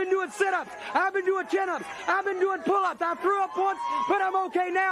been doing sit-ups. I've been doing chin-ups. I've been doing pull-ups. I threw up once, but I'm okay now.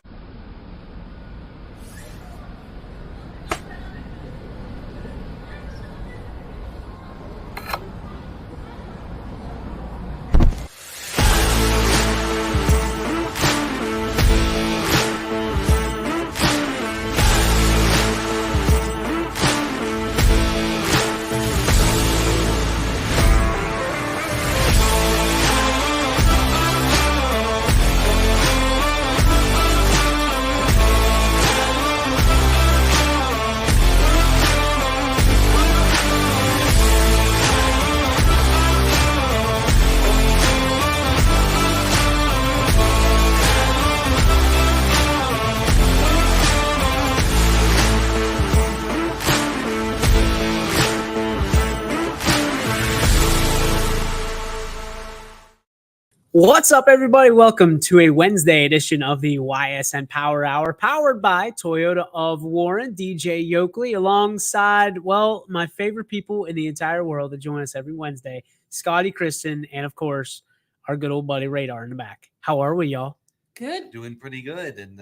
What's up, everybody? Welcome to a Wednesday edition of the Ysn Power Hour, powered by Toyota of Warren, DJ Yoakley, alongside, well, my favorite people in the entire world that join us every Wednesday, Scotty, Kristen, and, of course, our good old buddy Radar in the back. How are we, y'all? Good. Doing pretty good, and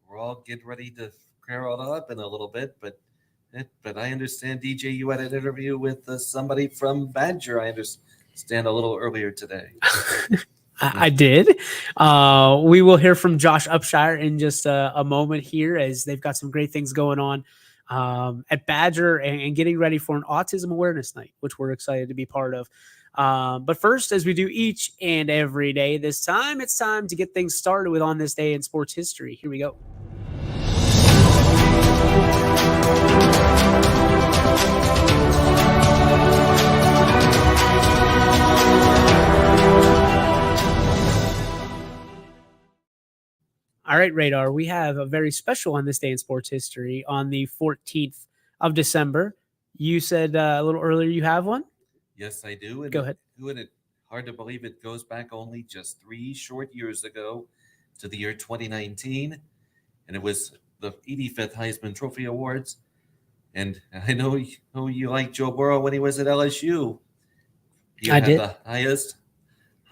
we're all getting ready to clear all up in a little bit, but I understand, DJ, you had an interview with somebody from Badger, I understand, a little earlier today. I did. We will hear from Josh Upshire in just a moment here, as they've got some great things going on at Badger and getting ready for an Autism Awareness Night, which we're excited to be part of. But first, as we do each and every day this time, it's time to get things started with On This Day in Sports History. Here we go. All right, Radar, we have a very special On This Day in Sports History on the 14th of December. You said a little earlier you have one? Yes, I do. And Go ahead. It's hard to believe it goes back only just 3 short years ago to the year 2019, and it was the 85th Heisman Trophy Awards. And I know you liked Joe Burrow when he was at LSU. He I did. The highest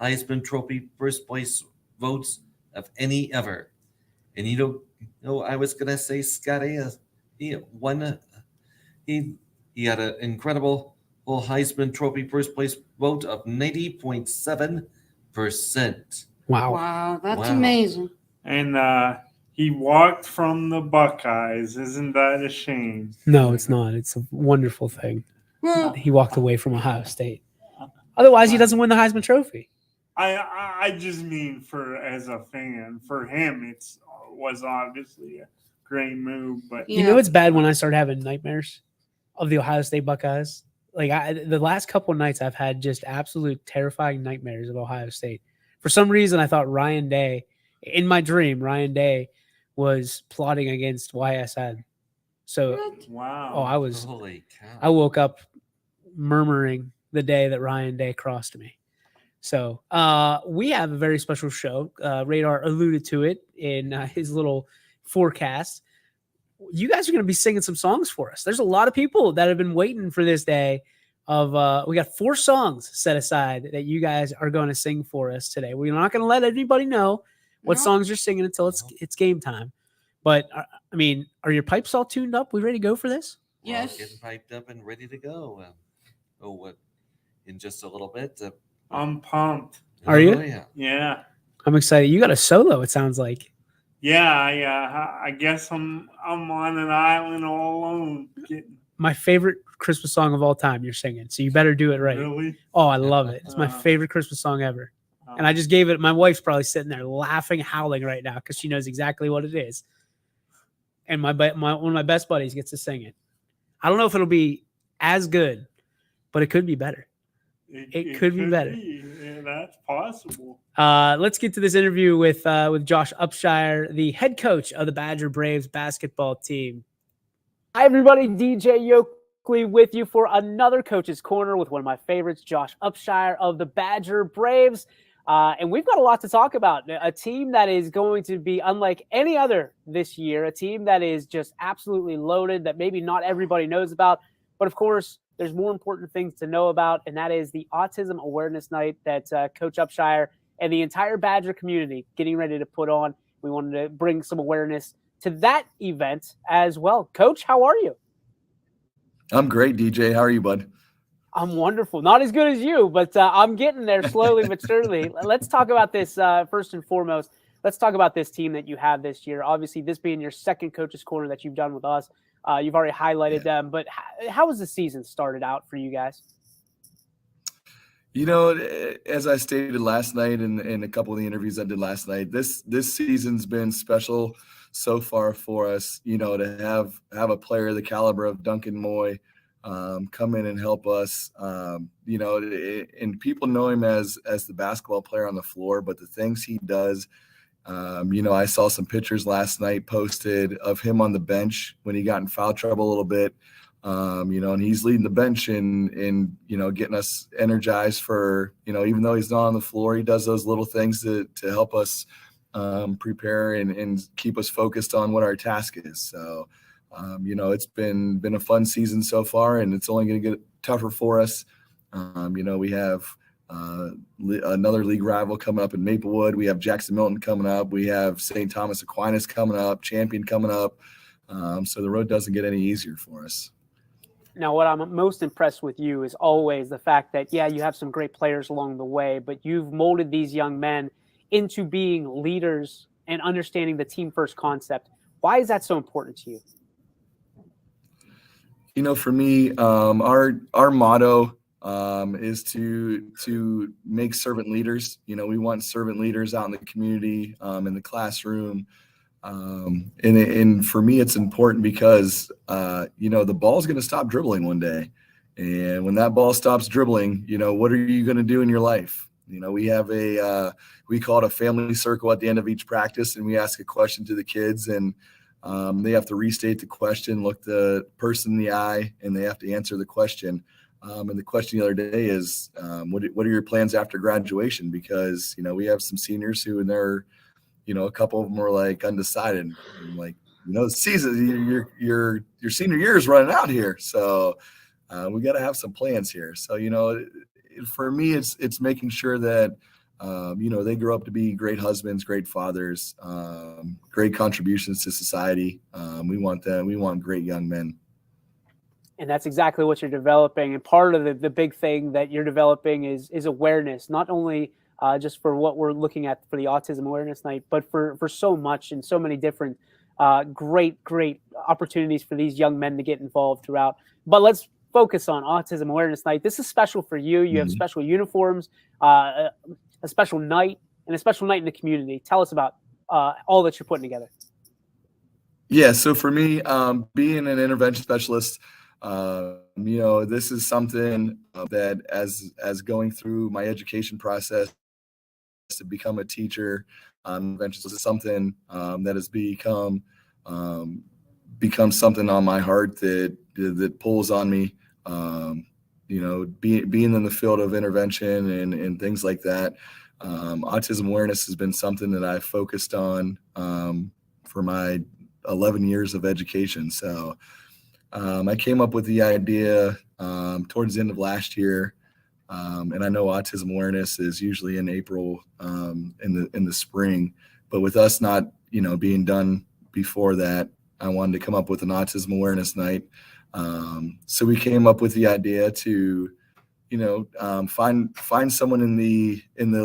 Heisman Trophy first place votes of any ever. And I was gonna say Scotty, he won. He had an incredible Heisman Trophy first place vote of 90.7%. Wow, That's amazing. And he walked from the Buckeyes. Isn't that a shame? No, it's not. It's a wonderful thing. Well, He walked away from Ohio State. Otherwise, he doesn't win the Heisman Trophy. I just mean, as a fan, for him, it was obviously a great move. But You know it's bad when I start having nightmares of the Ohio State Buckeyes. Like the last couple of nights, I've had just absolute terrifying nightmares of Ohio State. For some reason, I thought Ryan Day, in my dream, was plotting against YSN. So, wow. Holy cow. I woke up murmuring the day that Ryan Day crossed me. So we have a very special show. Radar alluded to it in his little forecast. You guys are going to be singing some songs for us. There's a lot of people that have been waiting for this day. We got 4 songs set aside that you guys are going to sing for us today. We're not going to let anybody know what songs you're singing until it's game time. But are your pipes all tuned up? We ready to go for this? Yes. Getting piped up and ready to go. In just a little bit. I'm pumped. Are you? Yeah. Yeah. I'm excited. You got a solo, it sounds like. Yeah. I guess I'm on an island all alone. My favorite Christmas song of all time you're singing, so you better do it right. Really? Oh, I love it. It's my favorite Christmas song ever. And I just gave it. My wife's probably sitting there laughing, howling right now because she knows exactly what it is. And one of my best buddies gets to sing it. I don't know if it'll be as good, but it could be better. It could be better. Yeah, that's possible. Let's get to this interview with Josh Upshire, the head coach of the Badger Braves basketball team. Hi, everybody. DJ Yoakley with you for another Coach's Corner with one of my favorites, Josh Upshire of the Badger Braves. And we've got a lot to talk about. A team that is going to be unlike any other this year, a team that is just absolutely loaded, that maybe not everybody knows about. But, of course, there's more important things to know about, and that is the Autism Awareness Night that Coach Upshire and the entire Badger community getting ready to put on. We wanted to bring some awareness to that event as well. Coach, how are you? I'm great, DJ. How are you, bud? I'm wonderful. Not as good as you, but I'm getting there slowly but surely. Let's talk about this first and foremost. Let's talk about this team that you have this year. Obviously, this being your second Coach's Corner that you've done with us. You've already highlighted them, but how has the season started out for you guys? You know, as I stated last night in a couple of the interviews I did last night, this season's been special so far for us. You know, to have a player the caliber of Duncan Moy come in and help us. You know, and people know him as the basketball player on the floor, but the things he does. You know, I saw some pictures last night posted of him on the bench when he got in foul trouble a little bit. You know, and he's leading the bench and you know, getting us energized for, you know, even though he's not on the floor, he does those little things to help us prepare and keep us focused on what our task is. So, you know, it's been a fun season so far, and it's only going to get tougher for us. You know, we have another league rival coming up in Maplewood. We have Jackson Milton coming up. We have St. Thomas Aquinas coming up, Champion coming up. So the road doesn't get any easier for us. Now, what I'm most impressed with you is always the fact that, yeah, you have some great players along the way, but you've molded these young men into being leaders and understanding the team first concept. Why is that so important to you? You know, for me, our motto is to make servant leaders. You know, we want servant leaders out in the community, in the classroom. And for me, it's important because, you know, the ball's going to stop dribbling one day. And when that ball stops dribbling, you know, what are you going to do in your life? You know, we have we call it a family circle at the end of each practice, and we ask a question to the kids, and they have to restate the question, look the person in the eye, and they have to answer the question. And the question the other day is, what are your plans after graduation? Because, you know, we have some seniors who, and they're, you know, a couple of them are like undecided. I'm like, you know, the season, your senior year is running out here, so we got to have some plans here. So, you know, for me, it's making sure that you know, they grow up to be great husbands, great fathers, great contributions to society. We want great young men. And that's exactly what you're developing. And part of the big thing that you're developing is awareness, not only just for what we're looking at for the Autism Awareness Night, but for so much and so many different great opportunities for these young men to get involved throughout. But let's focus on Autism Awareness Night. This is special for you. You have special uniforms, a special night, and a special night in the community. Tell us about all that you're putting together. Yeah, so for me, being an intervention specialist, you know, this is something that as going through my education process to become a teacher, intervention is something that has become something on my heart that pulls on me. You know, being in the field of intervention and things like that, autism awareness has been something that I've focused on for my 11 years of education. So I came up with the idea towards the end of last year, and I know autism awareness is usually in April in the spring, but with us not, you know, being done before that, I wanted to come up with an autism awareness night. So we came up with the idea to, you know, find someone in the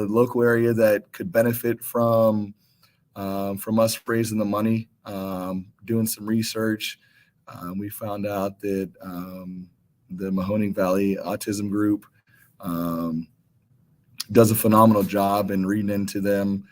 local area that could benefit from us raising the money, doing some research. We found out that the Mahoning Valley Autism Group does a phenomenal job in reading into them.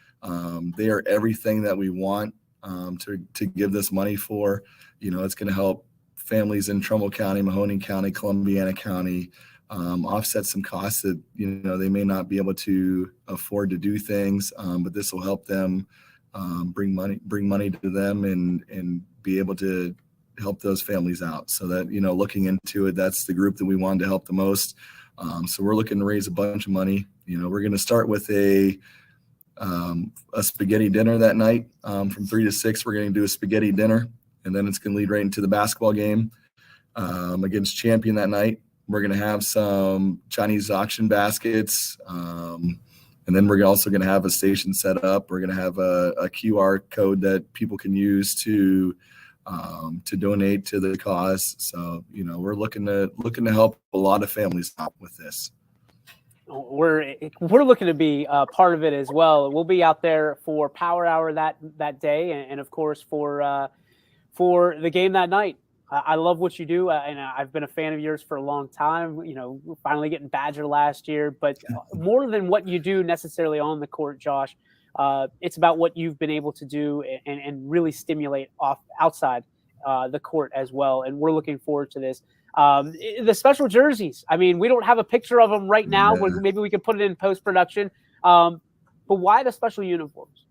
They are everything that we want to give this money for. You know, it's going to help families in Trumbull County, Mahoning County, Columbiana County, offset some costs that, you know, they may not be able to afford to do things, but this will help them bring money to them and be able to help those families out. So that, you know, looking into it, that's the group that we wanted to help the most. So we're looking to raise a bunch of money. You know, we're going to start with a spaghetti dinner that night. From 3 to 6, we're going to do a spaghetti dinner, and then it's going to lead right into the basketball game against Champion that night. We're going to have some Chinese auction baskets. And then we're also going to have a station set up. We're going to have a QR code that people can use to donate to the cause. So, we're looking to help a lot of families out with this. We're looking to be part of it as well. We'll be out there for Power Hour that day, and of course for the game that night. I love what you do, and I've been a fan of yours for a long time. We're finally getting Badger last year, but more than what you do necessarily on the court, Josh, it's about what you've been able to do and really stimulate outside the court as well. And we're looking forward to this. The special jerseys. I mean, we don't have a picture of them right now. Yeah. Maybe we could put it in post-production. But why the special uniforms?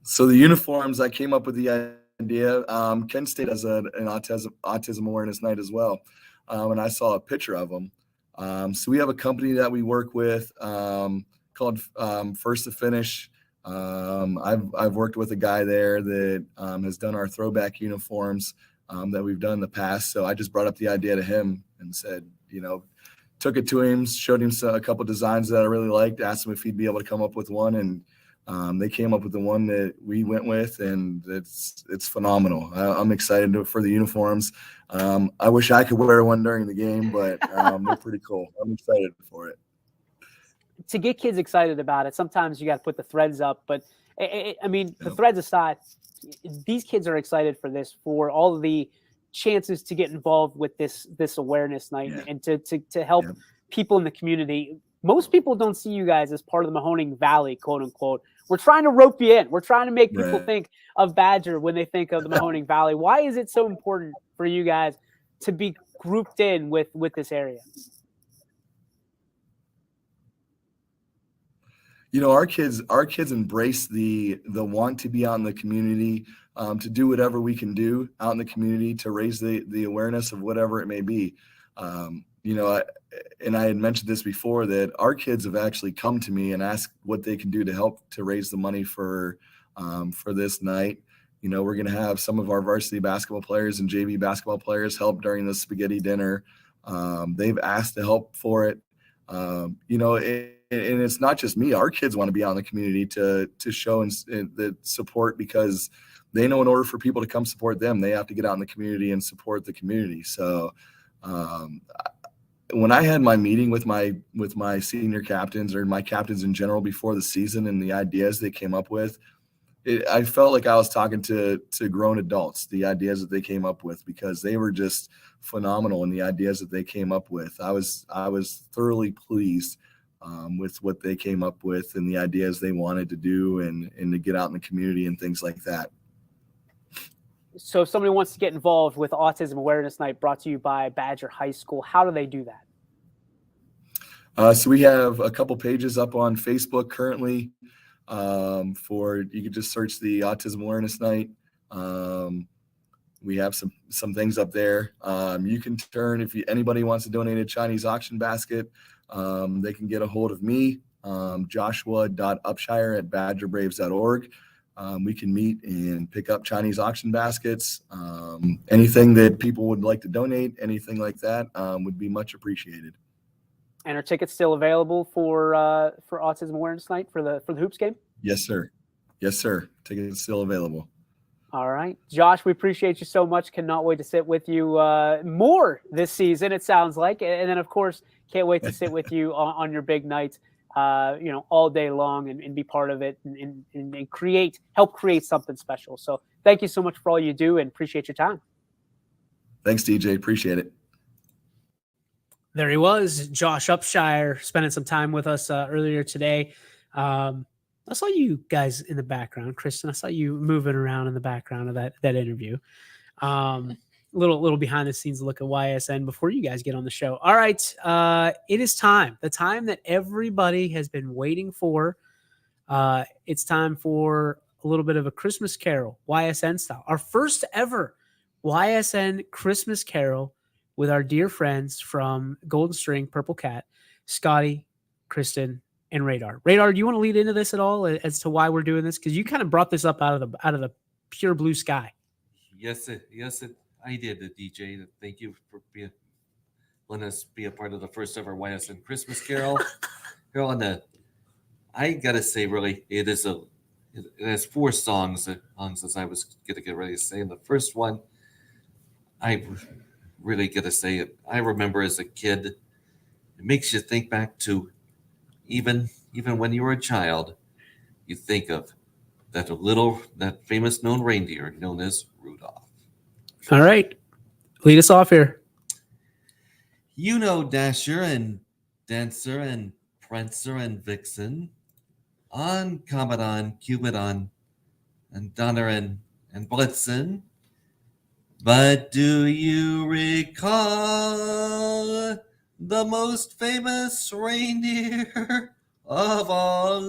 So the uniforms, I came up with the idea. Kent State has an autism awareness night as well. And I saw a picture of them. So we have a company that we work with called First to Finish. I've worked with a guy there that has done our throwback uniforms that we've done in the past. So I just brought up the idea to him and said, took it to him, showed him a couple designs that I really liked, asked him if he'd be able to come up with one, and they came up with the one that we went with, and it's phenomenal. I'm excited for the uniforms. I wish I could wear one during the game, but they're pretty cool. I'm excited for it. To get kids excited about it, sometimes you got to put the threads up. But the threads aside, these kids are excited for this, for all of the chances to get involved with this awareness night and to help people in the community. Most people don't see you guys as part of the Mahoning Valley, quote unquote. We're trying to rope you in. We're trying to make people think of Badger when they think of the Mahoning Valley. Why is it so important for you guys to be grouped in with this area? Our kids embrace the want to be out in the community, to do whatever we can do out in the community to raise the awareness of whatever it may be. And I had mentioned this before, that our kids have actually come to me and asked what they can do to help to raise the money for this night. We're going to have some of our varsity basketball players and JV basketball players help during the spaghetti dinner. They've asked to help for it. And it's not just me. Our kids want to be out in the community to show the support, because they know in order for people to come support them, they have to get out in the community and support the community. So when I had my meeting with my senior captains, or my captains in general, before the season, and the ideas they came up with, I felt like I was talking to grown adults, the ideas that they came up with, because they were just phenomenal in the ideas that they came up with. I was thoroughly pleased with what they came up with and the ideas they wanted to do and to get out in the community and things like that. So if somebody wants to get involved with Autism Awareness Night brought to you by Badger High School, how do they do that? So we have a couple pages up on Facebook currently. You could just search the Autism Awareness Night. We have some things up there. You can turn, if anybody wants to donate a Chinese auction basket, they can get a hold of me, joshua.upshire@badgerbraves.org. We can meet and pick up Chinese auction baskets. Anything that people would like to donate, anything like that, would be much appreciated. And are tickets still available for Autism Awareness Night for the Hoops game? Yes, sir. Tickets still available. All right, Josh, we appreciate you so much. Cannot wait to sit with you more this season, it sounds like. And then, of course, can't wait to sit with you on your big nights, all day long and be part of it and help create something special. So thank you so much for all you do, and appreciate your time. Thanks, DJ. Appreciate it. There he was, Josh Upshire, spending some time with us earlier today. I saw you guys in the background, Kristen. I saw you moving around in the background of that interview. Little behind the scenes look at YSN before you guys get on the show. All right, it is time. The time that everybody has been waiting for. It's time for a little bit of a Christmas Carol, YSN style. Our first ever YSN Christmas Carol with our dear friends from Golden String, Purple Cat, Scotty, Kristen, and Radar. Radar, do you want to lead into this at all as to why we're doing this? Because you kind of brought this up out of the pure blue sky. Yes, I did, DJ. Thank you for letting us be a part of the first ever Ysn Christmas Carol. Carol, and I gotta say, really, it has 4 songs. As I was gonna get ready to say, and the first one, I really gotta say it. I remember as a kid, it makes you think back to even when you were a child. You think of that famous known reindeer known as Rudolph. All right. Lead us off here. You know Dasher and Dancer and Prancer and Vixen, on Comet on Cupid on, and Donner and Blitzen. But do you recall the most famous reindeer of all?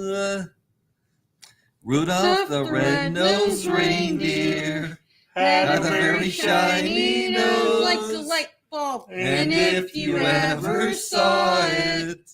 Rudolph the red-nosed reindeer had a very shiny nose, like a light bulb. and if you ever saw it,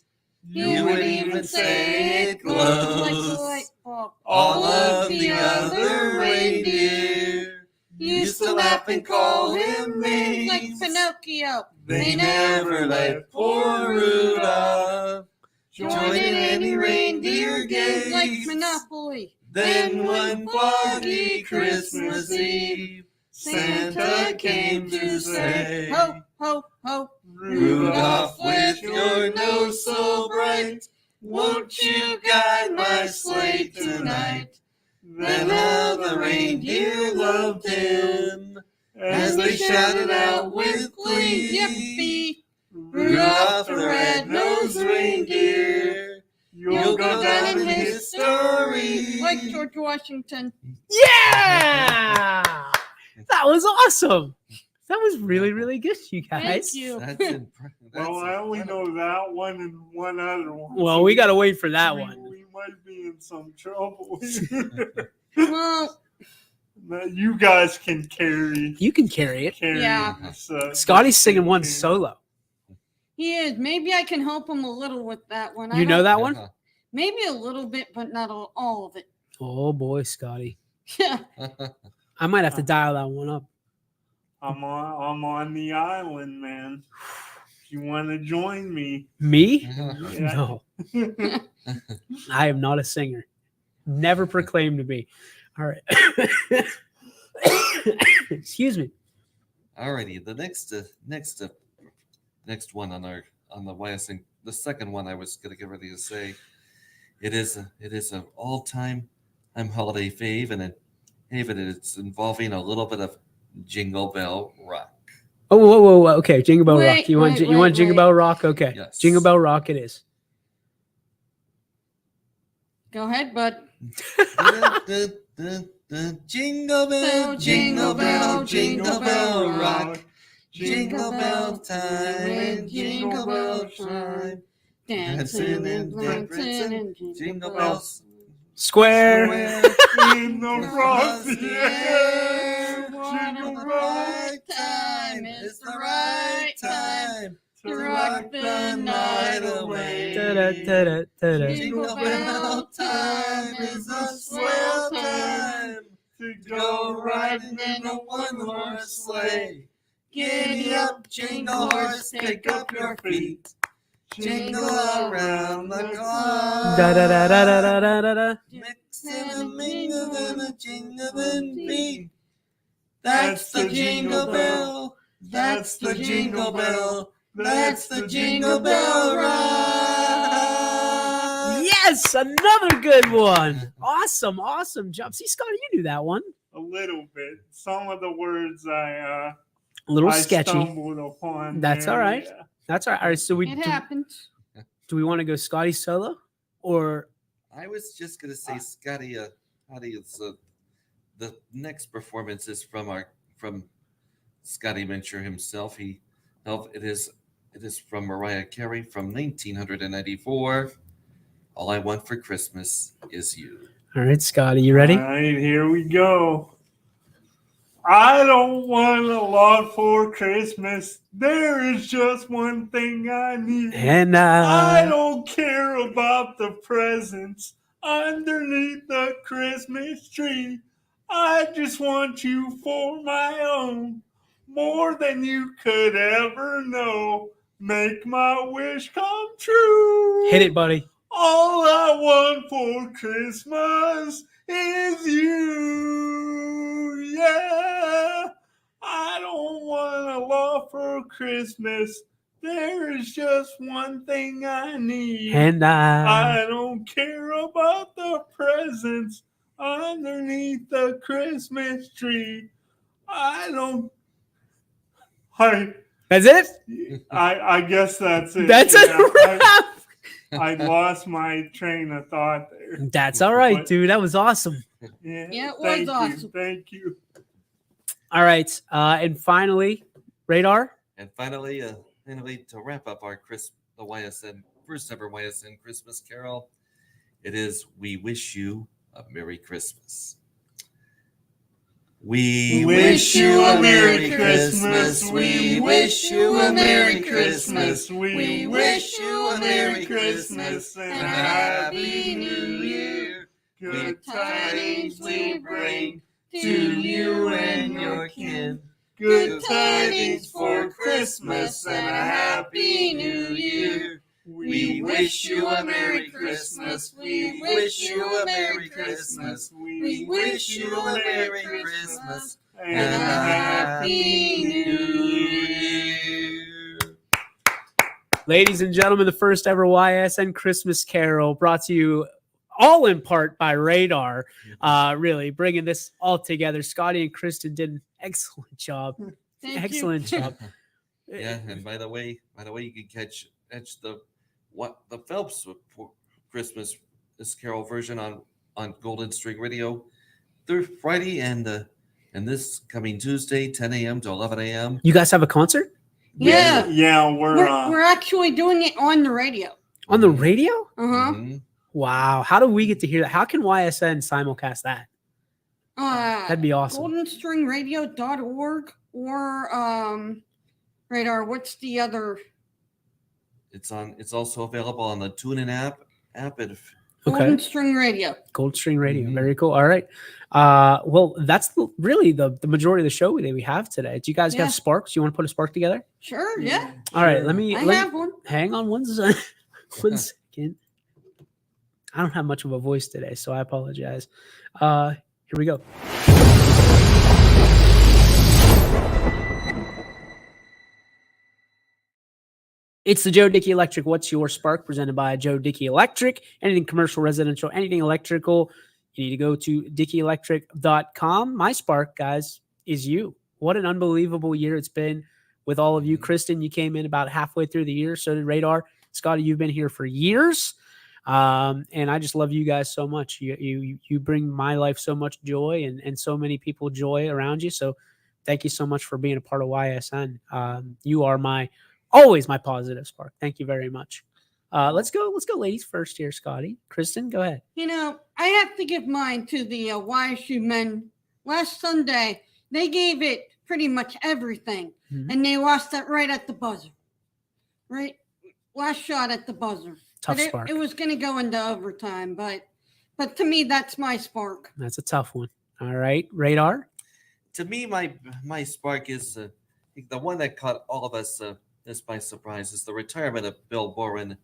you would even say it glows. Like a light bulb. All of the other reindeer used to laugh and call him names. Like Pinocchio. They never let poor Rudolph join in any reindeer games. Like Monopoly. Then one foggy Christmas Eve, Santa came to say, Ho, ho, ho. Rudolph, with your nose so bright, won't you guide my sleigh tonight? Then all the reindeer loved him as they shouted out with glee, Yippee. Rudolph the red-nosed reindeer, you'll go down in history. Like George Washington. Yeah! That was awesome. That was really, really good, you guys. Thank you. Well, I only know that one and one other one. Well, we got to wait for that we, one. We might be in some trouble. Well, You guys can carry. You can carry it. Yeah. This, Scotty's singing one solo. he is. Maybe I can help him a little with that one. You know that one? Maybe a little bit, but not all of it. Oh, boy, Scotty. Yeah. I might have to dial that one up. I'm on the island, man. If you want to join me. Me? Yeah. No. I am not a singer. Never proclaimed to be. All right. Excuse me. Alrighty, the next one on the YSN, the second one I was gonna get ready to say, it is an all-time holiday fave, and it's involving a little bit of Jingle Bell Rock. Oh, whoa. Okay, Jingle Bell Wait, Rock. You want wait, Jingle wait. Bell Rock? Okay. Yes. Jingle Bell Rock it is. Go ahead, bud. Jingle bell, jingle bell, jingle bell rock. Jingle bell time and jingle bell time. Dancing and dancing and jingle bells. Square. In the frosty air. Jingle the right time is the right time to rock the night away. Da-da-da-da-da-da. Jingle bell time is a swell time To go riding in a one-horse sleigh. Giddy up, jingle horse, pick up your feet. Jingle around the clock. Da-da-da-da-da-da-da-da. Mix and a mingle and a jingling beat. That's the jingle bell. That's the jingle bell. That's the jingle bell ride. Yes, another good one. Awesome job. See, Scotty, you knew that one. a little bit. Some of the words A little I sketchy. stumbled upon. That's there, all right. yeah. That's all right. All right. So It happens. do we want to go Scotty solo or I was just gonna say, Scotty, is the next performance is from Scotty Mincher himself. It is from Mariah Carey from 1994. All I Want for Christmas Is You. all right, Scotty, you ready? All right, here we go. I don't want a lot for Christmas. There is just one thing I need. And I don't care about the presents underneath the Christmas tree. I just want you for my own, more than you could ever know. make my wish come true. Hit it, buddy. All I want for Christmas is you. Yeah. I don't want a lot for Christmas. There is just one thing I need. And I don't care about the presents underneath the Christmas tree. I don't. that's it. I guess that's it. That's Yeah, a wrap. I lost my train of thought there. That's all right, But- dude. That was awesome. Yeah, Yeah, it was thank you, awesome. Thank you. All right. And finally, Radar. And finally, to wrap up our the YSN first ever YSN Christmas Carol, it is "We Wish You a Merry Christmas." We wish you a Merry Christmas. We wish you a Merry Christmas. We wish you a Merry Christmas and a Happy New Year. Good tidings we bring to you and your kin. Good tidings for Christmas and a Happy New Year. We wish you a Merry Christmas. We wish you a Merry Christmas. We wish you a Merry Christmas and a Happy New Year. Ladies and gentlemen, the first ever YSN Christmas Carol brought to you all in part by Radar. Really bringing this all together. Scotty and Kristen did an excellent job. Thank Excellent you. job. Yeah, and by the way, you can catch the Phelps Christmas Carol version on Golden String Radio through Friday and this coming Tuesday, 10 a.m. to 11 a.m. You guys have a concert Yeah. Yeah, We're actually doing it on the radio. on the radio? Uh-huh. Mhm. Wow. How do we get to hear that? How can YSN simulcast that? That'd be awesome. GoldenStringRadio.org or Radar. What's the other? It's also available on the TuneIn app at Okay. Golden String Radio. Gold String Radio. Mhm. Very cool. All right. Well, that's really the majority of the show that we have today. Do you guys Yeah. have sparks? You want to put a spark together? Sure, yeah. All right. Let me I have one. hang on one second. I don't have much of a voice today, so I apologize. Here we go. It's the Joe Dickey Electric What's Your Spark, presented by Joe Dickey Electric. Anything commercial, residential, anything electrical, you need to go to dickieelectric.com. My spark, guys, is you. What an unbelievable year it's been with all of you. Kristen, you came in about halfway through the year. So did Radar. Scotty, you've been here for years. And I just love you guys so much. You bring my life so much joy and so many people joy around you. So thank you so much for being a part of YSN. You are always my positive spark. Thank you very much. Let's go ladies first here, Scotty. Kristen, go ahead. You know, I have to give mine to the YSU men. Last Sunday, they gave it pretty much everything, Mhm. and they lost that right at the buzzer. Right? Last shot at the buzzer. Tough But spark. it was going to go into overtime, but to me, that's my spark. That's a tough one. All right. Radar. To me, my spark is the one that caught all of us this by surprise is the retirement of Bill Boren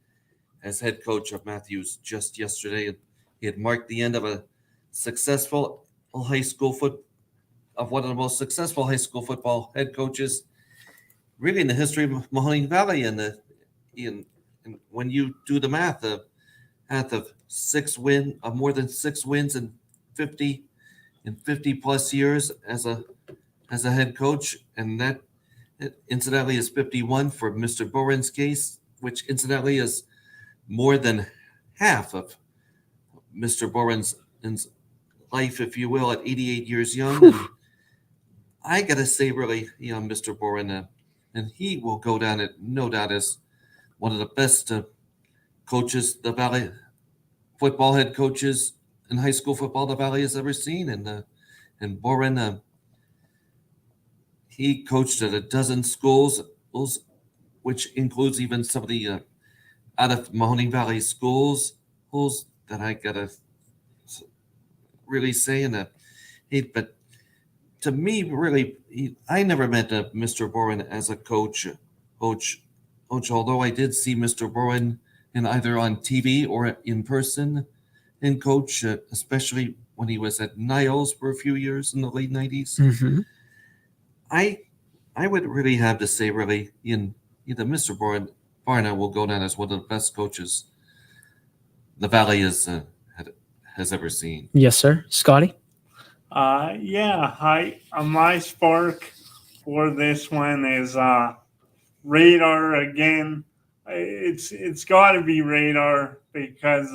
as head coach of Matthews just yesterday. He had marked the end of a successful high school one of the most successful high school football head coaches, really in the history of Mahoning Valley. And when you do the math, of more than 6 wins in 50 plus years as a head coach, and that incidentally is 51 for Mr. Boren's case, which incidentally is more than half of Mr. Boren's life, if you will, at 88 years young. And I gotta say, really, Mr. Boren, and he will go down, no doubt, as one of the best coaches the Valley football head coaches in high school football the Valley has ever seen. And Boren, he coached at a dozen schools, which includes even some of the out of Mahoning Valley schools that I gotta really say. But to me, really, I never met Mr. Boren as a coach Coach, although I did see Mr. Bowen in either on TV or in person, and Coach, especially when he was at Niles for a few years in the late 90s, I would really have to say, really, either Mr. Barna will go down as one of the best coaches the Valley has ever seen. Yes, sir. Scotty? My spark for this one is Radar again. It's got to be Radar because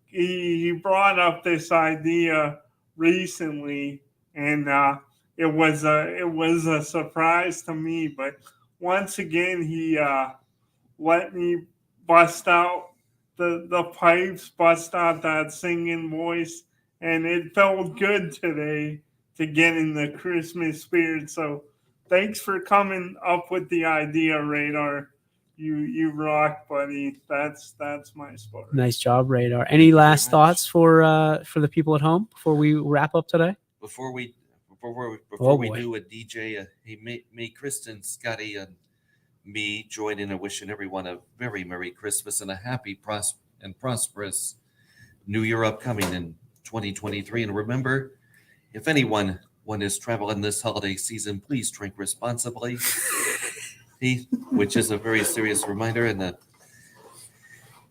he brought up this idea recently, and it was a surprise to me. But once again, he let me bust out the pipes, bust out that singing voice, and it felt good today to get in the Christmas spirit. So thanks for coming up with the idea, Radar. You rock, buddy. That's my spot. Nice job, Radar. Any last thoughts for the people at home before we wrap up today? Before we boy. do a DJ, may Kristen, Scotty, and me join in wishing everyone a very Merry Christmas and a happy and prosperous New Year upcoming in 2023. And remember, if anyone is traveling this holiday season, please drink responsibly. Which is a very serious reminder. And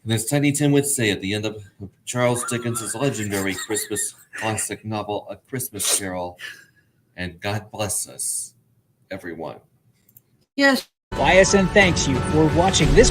as Tiny Tim would say at the end of Charles Dickens' legendary Christmas classic novel, A Christmas Carol, and God bless us, everyone. Yes. Ysn thanks you for watching this